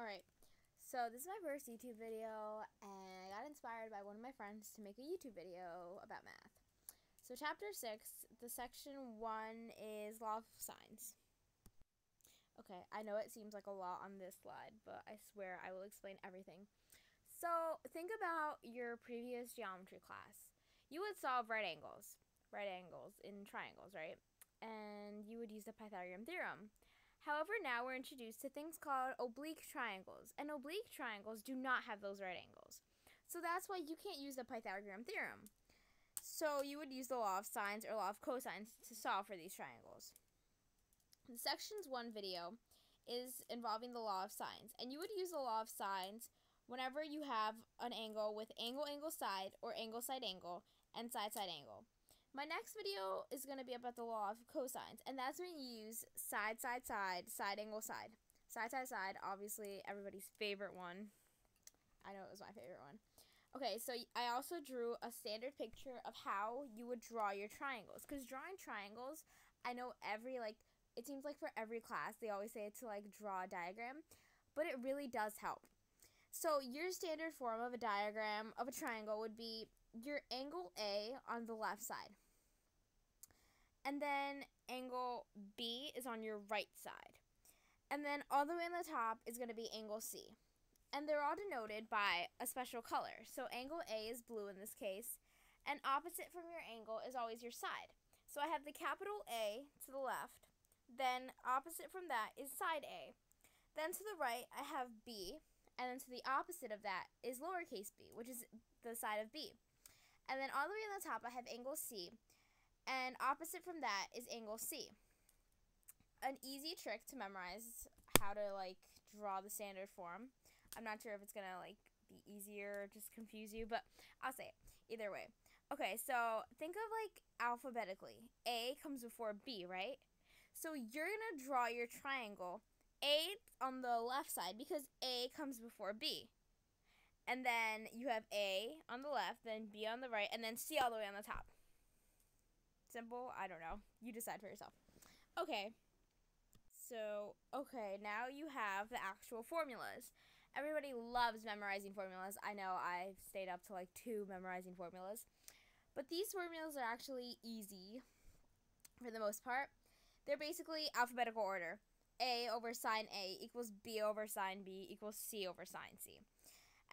Alright, so this is my first YouTube video, and I got inspired by one of my friends to make a YouTube video about math. So chapter 6, the section 1 is law of sines. Okay, I know it seems like a lot on this slide, but I swear I will explain everything. So think about your previous geometry class. You would solve right angles in triangles, right? And you would use the Pythagorean theorem. However, now we're introduced to things called oblique triangles, and oblique triangles do not have those right angles. So that's why you can't use the Pythagorean theorem. So you would use the law of sines or law of cosines to solve for these triangles. The sections 1 video is involving the law of sines, and you would use the law of sines whenever you have an angle with angle side or angle side angle and side angle. My next video is going to be about the law of cosines, and that's when you use side angle side. Side, obviously everybody's favorite one. I know it was my favorite one. Okay, so I also drew a standard picture of how you would draw your triangles, because drawing triangles, I know it seems like for every class they always say to draw a diagram, but it really does help. So your standard form of a diagram of a triangle would be your angle A on the left side. And then angle B is on your right side. And then all the way on the top is going to be angle C. And they're all denoted by a special color. So angle A is blue in this case. And opposite from your angle is always your side. So I have the capital A to the left. Then opposite from that is side A. Then to the right I have B. And then to the opposite of that is lowercase b, which is the side of B. And then all the way on the top I have angle C. And opposite from that is angle C. An easy trick to memorize how to draw the standard form. I'm not sure if it's gonna be easier or just confuse you, but I'll say it either way. Okay, so think of alphabetically. A comes before B, right? So you're gonna draw your triangle A on the left side because A comes before B. And then you have A on the left, then B on the right, and then C all the way on the top. Simple? I don't know. You decide for yourself. Okay. So, now you have the actual formulas. Everybody loves memorizing formulas. I know I've stayed up to 2 memorizing formulas. But these formulas are actually easy for the most part. They're basically alphabetical order. A over sine A equals B over sine B equals C over sine C.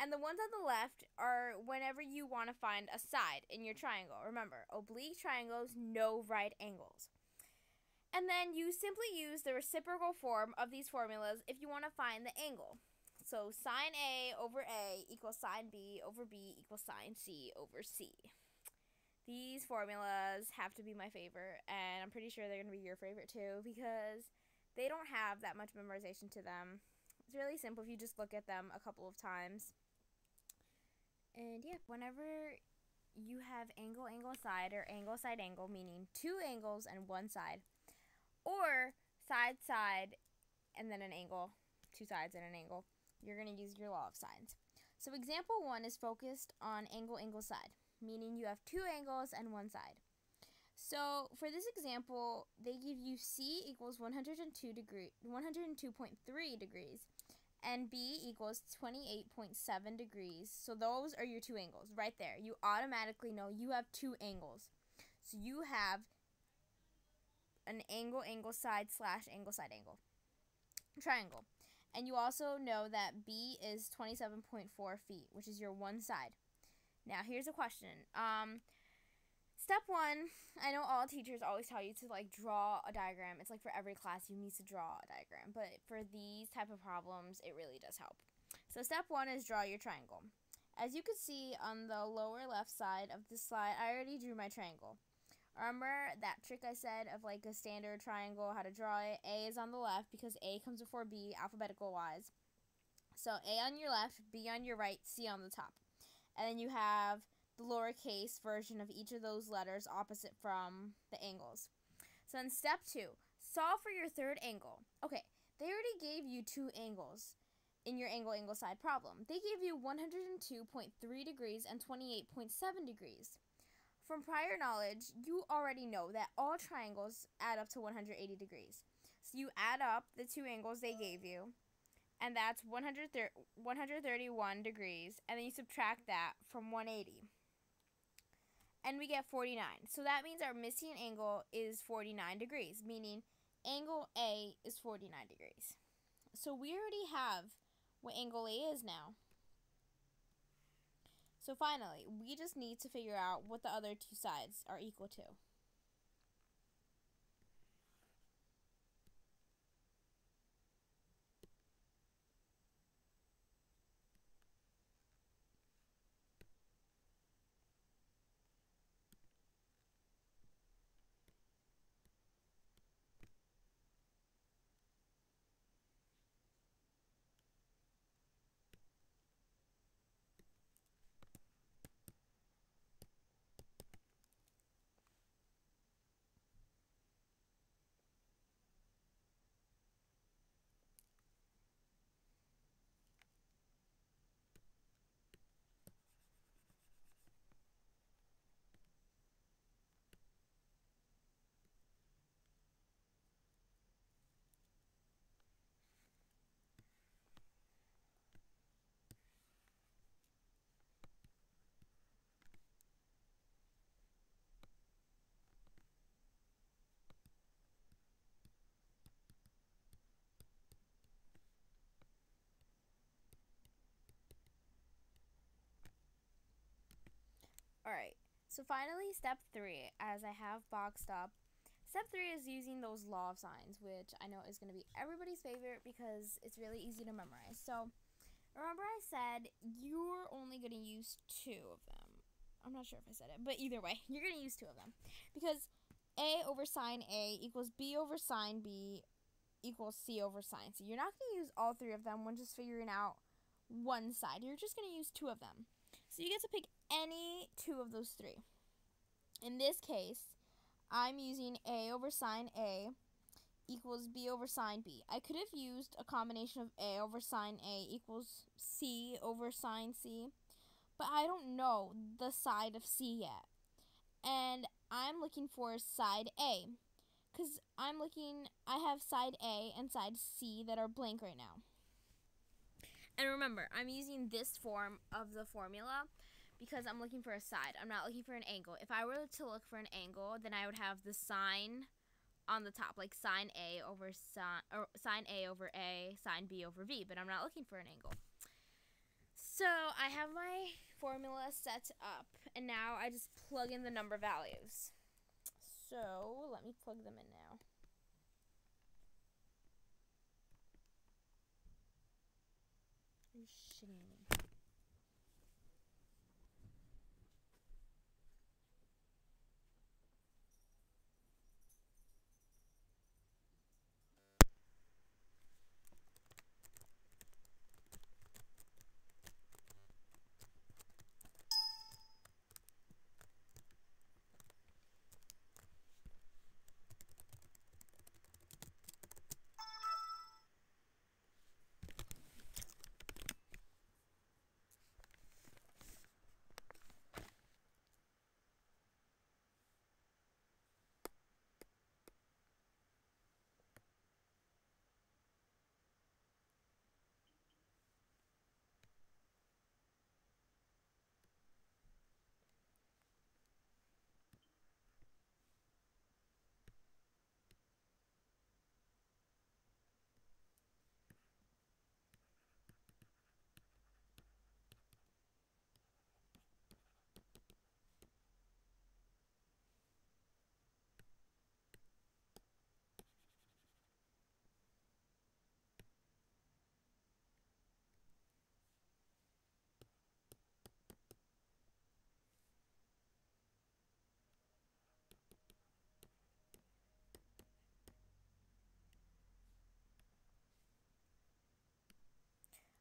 And the ones on the left are whenever you want to find a side in your triangle. Remember, oblique triangles, no right angles. And then you simply use the reciprocal form of these formulas if you want to find the angle. So sine A over A equals sine B over B equals sine C over C. These formulas have to be my favorite, and I'm pretty sure they're going to be your favorite too because they don't have that much memorization to them. It's really simple if you just look at them a couple of times. And yeah, whenever you have angle side or angle side angle, meaning 2 angles and 1 side, or side and then an angle, 2 sides and an angle, you're going to use your law of sines. So example 1 is focused on angle side, meaning you have 2 angles and 1 side. So for this example, they give you C equals 102.3 degrees and B equals 28.7 degrees. So those are your 2 angles right there. You automatically know you have 2 angles. So you have an angle side / angle side angle triangle. And you also know that B is 27.4 feet, which is your 1 side. Now here's a question. Step 1, I know all teachers always tell you to draw a diagram. It's for every class you need to draw a diagram, but for these type of problems it really does help. So step 1 is draw your triangle. As you can see on the lower left side of this slide, I already drew my triangle. Remember that trick I said of a standard triangle, how to draw it? A is on the left because A comes before B alphabetical wise. So A on your left, B on your right, C on the top. And then you have the lowercase version of each of those letters opposite from the angles. So in step 2, solve for your third angle. Okay, they already gave you 2 angles in your angle side problem. They gave you 102.3 degrees and 28.7 degrees. From prior knowledge, you already know that all triangles add up to 180 degrees. So you add up the 2 angles they gave you, and that's 131 degrees, and then you subtract that from 180, and we get 49. So that means our missing angle is 49 degrees, meaning angle A is 49 degrees. So we already have what angle A is now. So finally, we just need to figure out what the other two sides are equal to. Alright, so finally step 3, as I have boxed up. Step 3 is using those law of signs, which I know is going to be everybody's favorite because it's really easy to memorize. So, remember I said you're only going to use 2 of them. I'm not sure if I said it, but either way, you're going to use 2 of them. Because A over sine A equals B over sine B equals C over sine C. You're not going to use all 3 of them when just figuring out one side. You're just going to use 2 of them. So you get to pick any 2 of those 3. In this case, I'm using A over sine A equals B over sine B. I could have used a combination of A over sine A equals C over sine C, but I don't know the side of C yet. And I'm looking for side A, because I have side A and side C that are blank right now. And remember, I'm using this form of the formula because I'm looking for a side. I'm not looking for an angle. If I were to look for an angle, then I would have the sine on the top, like sine A over sine A over A, sine B over B, but I'm not looking for an angle. So I have my formula set up, and now I just plug in the number values. So let me plug them in now. Are you shitting me?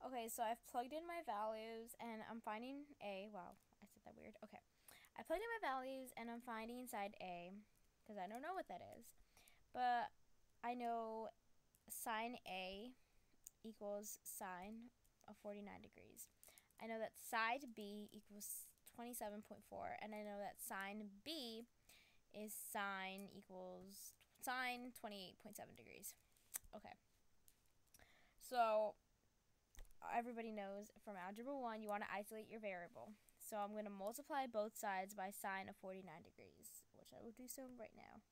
Okay, so I've plugged in my values and I'm finding A. Wow, I said that weird. Okay. I plugged in my values and I'm finding side A because I don't know what that is. But I know sine A equals sine of 49 degrees. I know that side B equals 27.4, and I know that sine B is sine equals sine 28.7 degrees. Okay. So everybody knows from Algebra 1, you want to isolate your variable. So I'm going to multiply both sides by sine of 49 degrees, which I will do so right now.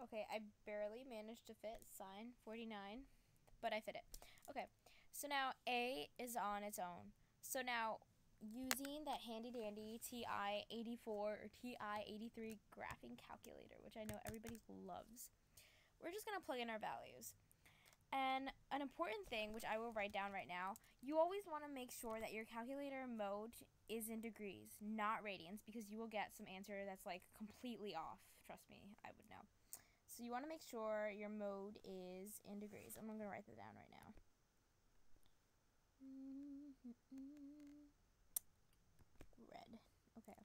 Okay, I barely managed to fit sine 49, but I fit it. Okay, so now A is on its own. So now, using that handy-dandy TI-84 or TI-83 graphing calculator, which I know everybody loves, we're just going to plug in our values. And an important thing, which I will write down right now, you always want to make sure that your calculator mode is in degrees, not radians, because you will get some answer that's like completely off. Trust me, I would know. So you want to make sure your mode is in degrees. I'm going to write that down right now. Red. Okay.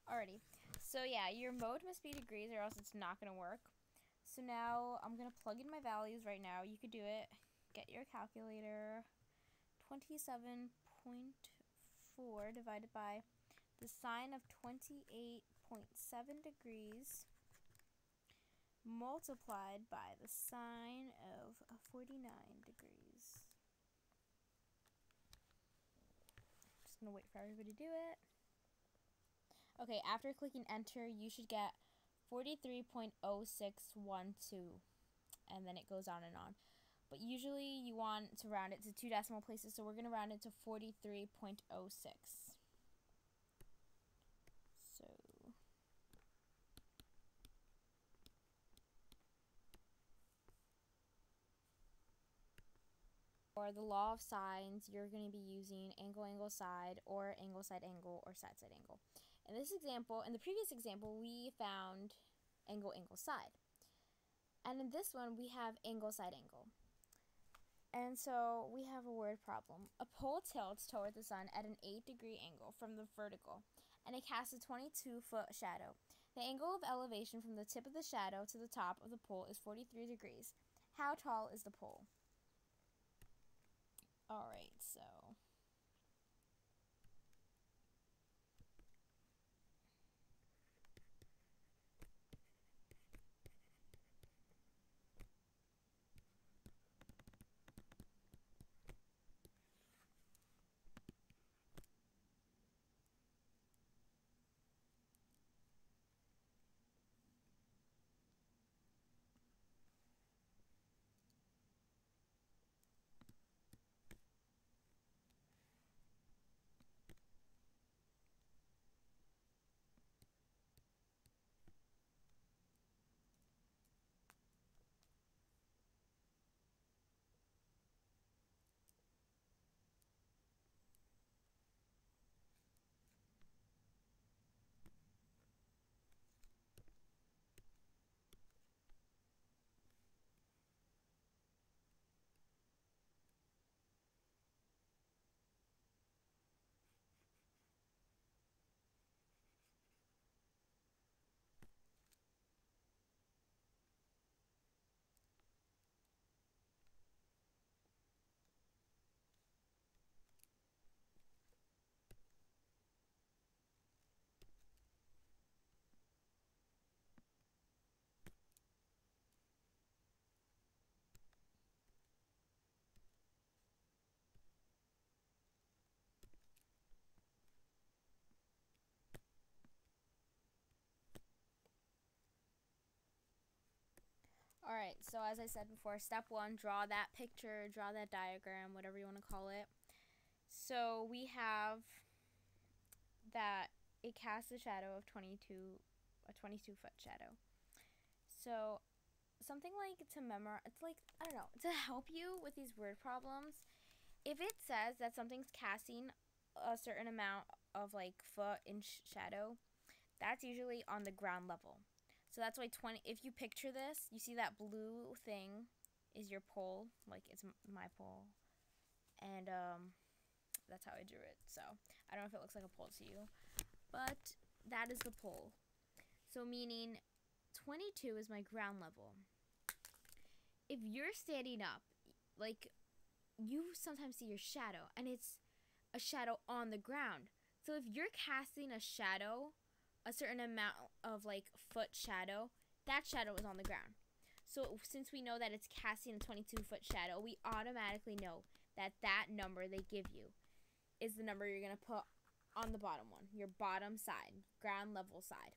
Alrighty. So yeah, your mode must be degrees or else it's not going to work. So now I'm going to plug in my values right now. You could do it. Get your calculator. 27.4 divided by the sine of 28.7 degrees multiplied by the sine of 49 degrees. Just going to wait for everybody to do it. Okay, after clicking enter, you should get 43.0612, and then it goes on and on. But usually you want to round it to 2 decimal places, so we're going to round it to 43.06. So for the law of sines, you're going to be using angle, angle, side, or angle, side, angle, or side, side, angle. In this example, in the previous example, we found angle, angle, side. And in this one, we have angle, side, angle. And so we have a word problem. A pole tilts toward the sun at an 8-degree angle from the vertical, and it casts a 22-foot shadow. The angle of elevation from the tip of the shadow to the top of the pole is 43 degrees. How tall is the pole? Alright, so Alright, so as I said before, step 1, draw that picture, draw that diagram, whatever you want to call it. So we have that it casts a shadow of a 22-foot shadow. So something like to memorize, it's like, I don't know, to help you with these word problems, if it says that something's casting a certain amount of like foot in shadow, that's usually on the ground level. So that's why if you picture this, you see that blue thing is your pole, like it's my pole, and that's how I drew it. So I don't know if it looks like a pole to you, but that is the pole. So meaning 22 is my ground level. If you're standing up, like you sometimes see your shadow, and it's a shadow on the ground. So if you're casting a shadow, a certain amount of like foot shadow, that shadow is on the ground. So since we know that it's casting a 22-foot shadow, we automatically know that that number they give you is the number you're going to put on the bottom one, your bottom side, ground level side.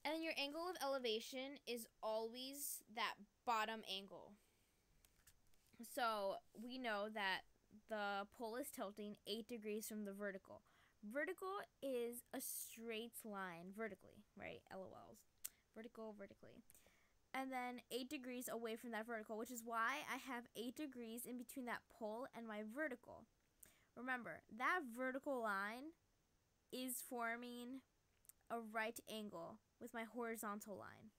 And then your angle of elevation is always that bottom angle. So we know that the pole is tilting 8 degrees from the vertical. Vertical is a straight line vertically, right? LOLs. Vertically. And then 8 degrees away from that vertical, which is why I have 8 degrees in between that pole and my vertical. Remember, that vertical line is forming a right angle with my horizontal line.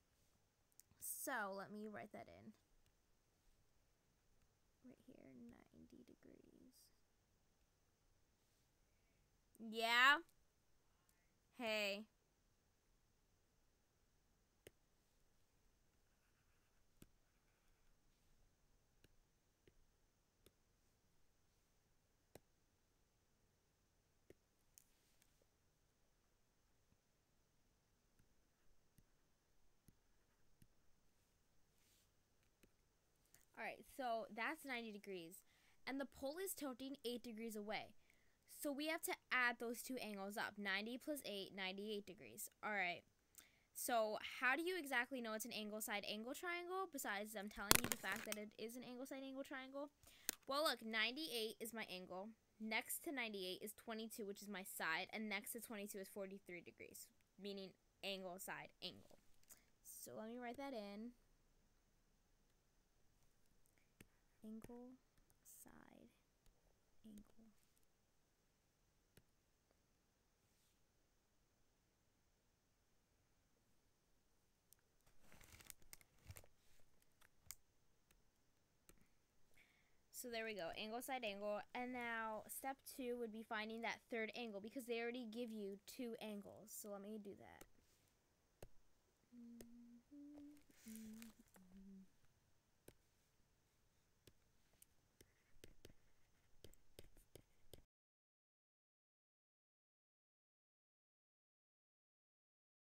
So let me write that in. Right here, 90 degrees. Yeah? Hey. Alright, so that's 90 degrees. And the pole is tilting 8 degrees away. So we have to add those two angles up. 90 plus 8, 98 degrees. Alright. So how do you exactly know it's an angle side angle triangle besides them telling you the fact that it is an angle side angle triangle? Well, look, 98 is my angle. Next to 98 is 22, which is my side. And next to 22 is 43 degrees, meaning angle side angle. So let me write that in. Angle side angle. So there we go, angle side angle. And now step 2 would be finding that third angle because they already give you 2 angles. So let me do that.